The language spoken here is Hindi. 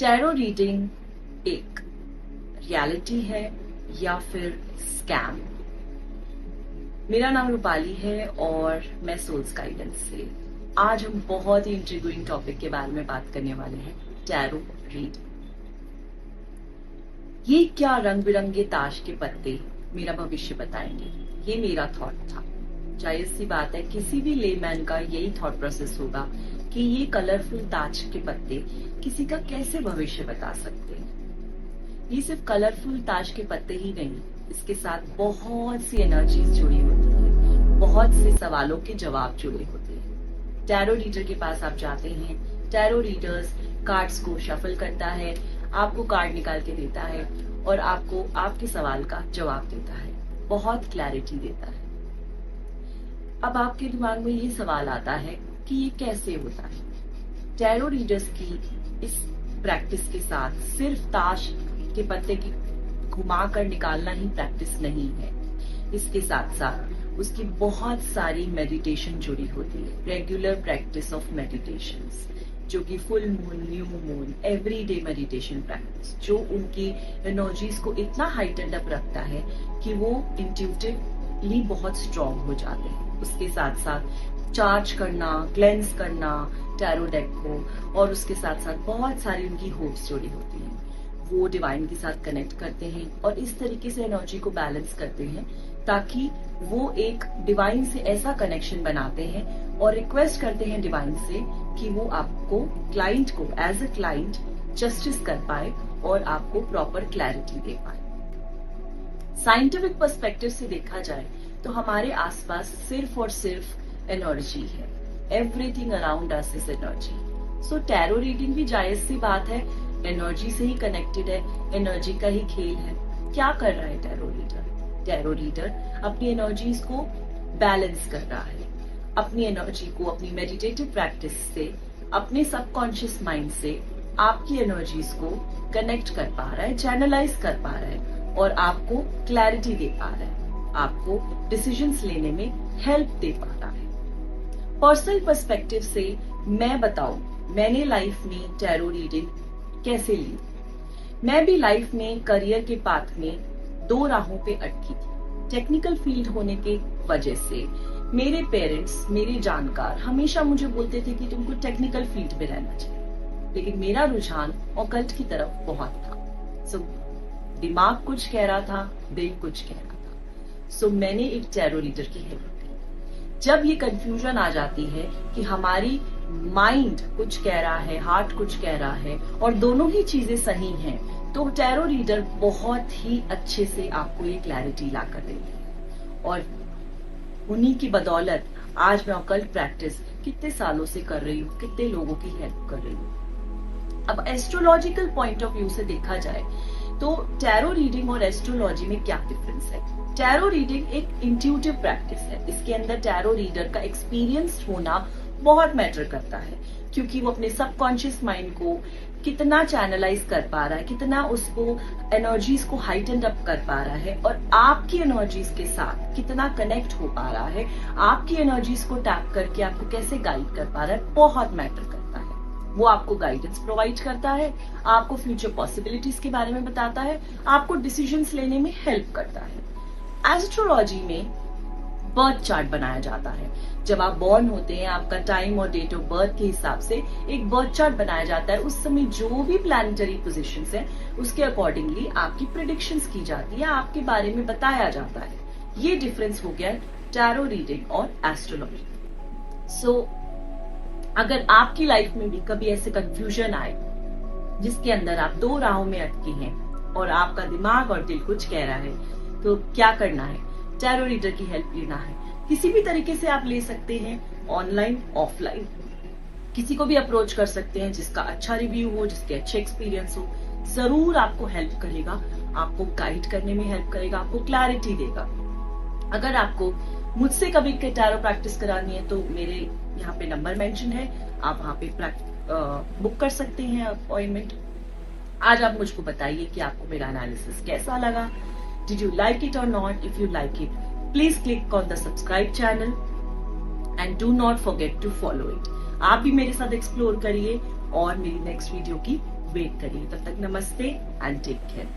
टैरो रीडिंग एक रियलिटी है या फिर स्कैम? मेरा नाम रूपाली है और मैं सोल्स गाइडेंस से आज हम बहुत ही इंट्रिग्यूइंग टॉपिक के बारे में बात करने वाले हैं, टैरो रीडिंग। ये क्या रंग बिरंगे ताश के पत्ते मेरा भविष्य बताएंगे, ये मेरा थॉट था। जाहिर सी बात है, किसी भी लेमैन का यही थॉट प्रोसेस होगा कि ये कलरफुल ताश के पत्ते किसी का कैसे भविष्य बता सकते हैं। ये सिर्फ कलरफुल ताश के पत्ते ही नहीं, इसके साथ बहुत सी एनर्जीज जुड़ी होती है, बहुत से सवालों के जवाब जुड़े होते हैं। टैरो रीडर के पास आप जाते हैं, टैरो रीडर्स कार्ड्स को शफल करता है, आपको कार्ड निकाल के देता है और आपको आपके सवाल का जवाब देता है, बहुत क्लैरिटी देता है। अब आपके दिमाग में ये सवाल आता है कि ये कैसे होता है। टैरो रीडर्स की इस प्रैक्टिस के साथ सिर्फ ताश के पत्ते की घुमा कर निकालना ही प्रैक्टिस नहीं है, इसके साथ साथ उसकी बहुत सारी मेडिटेशन जुड़ी होती है, रेगुलर प्रैक्टिस ऑफ मेडिटेशंस, जो कि full moon, new moon, everyday meditation practice, जो उनकी एनर्जीज को इतना हाइटेंड अप रखता है कि वो इंट्यूटिवली बहुत स्ट्रांग हो जाते हैं। उसके साथ साथ चार्ज करना, क्लेंस करना टैरो डेक को, और उसके साथ साथ बहुत सारी उनकी होप्स जुड़ी होती हैं। वो डिवाइन के साथ कनेक्ट करते हैं और इस तरीके से एनर्जी को बैलेंस करते हैं ताकि वो एक डिवाइन से ऐसा कनेक्शन बनाते हैं और रिक्वेस्ट करते हैं डिवाइन से कि वो आपको, क्लाइंट को, एज अ क्लाइंट जस्टिस कर पाए और आपको प्रॉपर क्लैरिटी दे पाए। साइंटिफिक पर्सपेक्टिव से देखा जाए तो हमारे आसपास सिर्फ और सिर्फ एनर्जी है, everything around us is energy. So tarot reading भी जायज सी बात है, एनर्जी से ही कनेक्टेड है, एनर्जी का ही खेल है। क्या कर रहा है टैरो रीडर? टैरो रीडर अपनी एनर्जीज को बैलेंस कर रहा है, अपनी एनर्जी को अपनी मेडिटेटिव प्रैक्टिस से, अपने सबकॉन्शियस माइंड से आपकी एनर्जीज को कनेक्ट कर पा रहा है, चैनलाइज कर पा रहा है और आपको क्लैरिटी दे पा रहा है, आपको डिसीजंस लेने में हेल्प दे पा रहा है। पर्सनल पर्सपेक्टिव से मैं बताऊं, मैंने लाइफ में टैरो रीडिंग कैसे ली। मैं भी लाइफ में करियर के पाथ में दो राहों पे अटकी थी। टेक्निकल फील्ड होने के वजह से मेरे पेरेंट्स, मेरे जानकार हमेशा मुझे बोलते थे कि तुमको टेक्निकल फील्ड में रहना चाहिए, लेकिन मेरा रुझान ऑकल्ट की तरफ बहुत था। सो दिमाग कुछ कह रहा था, दिल कुछ कह रहा था। सो मैंने एक टैरो रीडर की हेल्प ली। जब ये कंफ्यूजन आ जाती है कि हमारी माइंड कुछ कह रहा है, हार्ट कुछ कह रहा है और दोनों ही चीजें सही हैं, तो टैरो रीडर बहुत ही अच्छे से आपको ये क्लैरिटी ला कर देंगे। और उन्हीं की बदौलत आज मैं ऑकल्ट प्रैक्टिस कितने सालों से कर रही हूँ, कितने लोगों की हेल्प कर रही हूँ। अब एस्ट्रोलॉजिकल पॉइंट ऑफ व्यू से देखा जाए तो टैरो रीडिंग और एस्ट्रोलॉजी में क्या डिफरेंस है? टैरो रीडिंग एक इंट्यूटिव प्रैक्टिस है, इसके अंदर टैरो रीडर का एक्सपीरियंस होना बहुत मैटर करता है, क्योंकि वो अपने सबकॉन्शियस माइंड को कितना चैनलाइज कर पा रहा है, कितना उसको एनर्जीज को हाइटेंड अप कर पा रहा है और आपकी एनर्जीज के साथ कितना कनेक्ट हो पा रहा है, आपकी एनर्जीज को टैप करके आपको कैसे गाइड कर पा रहा है, बहुत मैटर करता है। वो आपको गाइडेंस प्रोवाइड करता है, आपको फ्यूचर पॉसिबिलिटीज के बारे में बताता है, आपको डिसीजंस लेने में हेल्प करता है। एस्ट्रोलॉजी में बर्थ चार्ट बनाया जाता है। जब आप बॉर्न होते हैं, आपका टाइम और डेट ऑफ बर्थ के हिसाब से एक बर्थ चार्ट बनाया जाता है। उस समय जो भी प्लैनेटरी पोजीशंस हैं, उसके अकॉर्डिंगली आपकी प्रेडिक्शंस की जाती है, आपके बारे में बताया जाता है। ये डिफरेंस हो गया टैरो रीडिंग और एस्ट्रोलॉजी। सो अगर आपकी लाइफ में भी कभी ऐसे कंफ्यूजन आए जिसके अंदर आप दो राहों में अटके हैं और आपका दिमाग और दिल कुछ कह रहा है, तो क्या करना है? टैरो रीडर की हेल्प लेना है। किसी भी तरीके से आप ले सकते हैं, ऑनलाइन, ऑफलाइन, किसी को भी अप्रोच कर सकते हैं जिसका अच्छा रिव्यू हो, जिसके अच्छे एक्सपीरियंस हो। जरूर आपको हेल्प करेगा, आपको गाइड करने में हेल्प करेगा, आपको क्लैरिटी देगा। अगर आपको मुझसे कभी टैरो प्रैक्टिस करानी है तो मेरे यहाँ पे नंबर मेंशन है, आप वहाँ पे बुक कर सकते हैं अपॉइंटमेंट। आज आप मुझको बताइए कि आपको मेरा एनालिसिस कैसा लगा। Did you like it or not? If you like it, please click on the subscribe channel and do not forget to follow it. आप भी मेरे साथ एक्सप्लोर करिए और मेरी नेक्स्ट वीडियो की वेट करिए। तब तक नमस्ते एंड टेक केयर।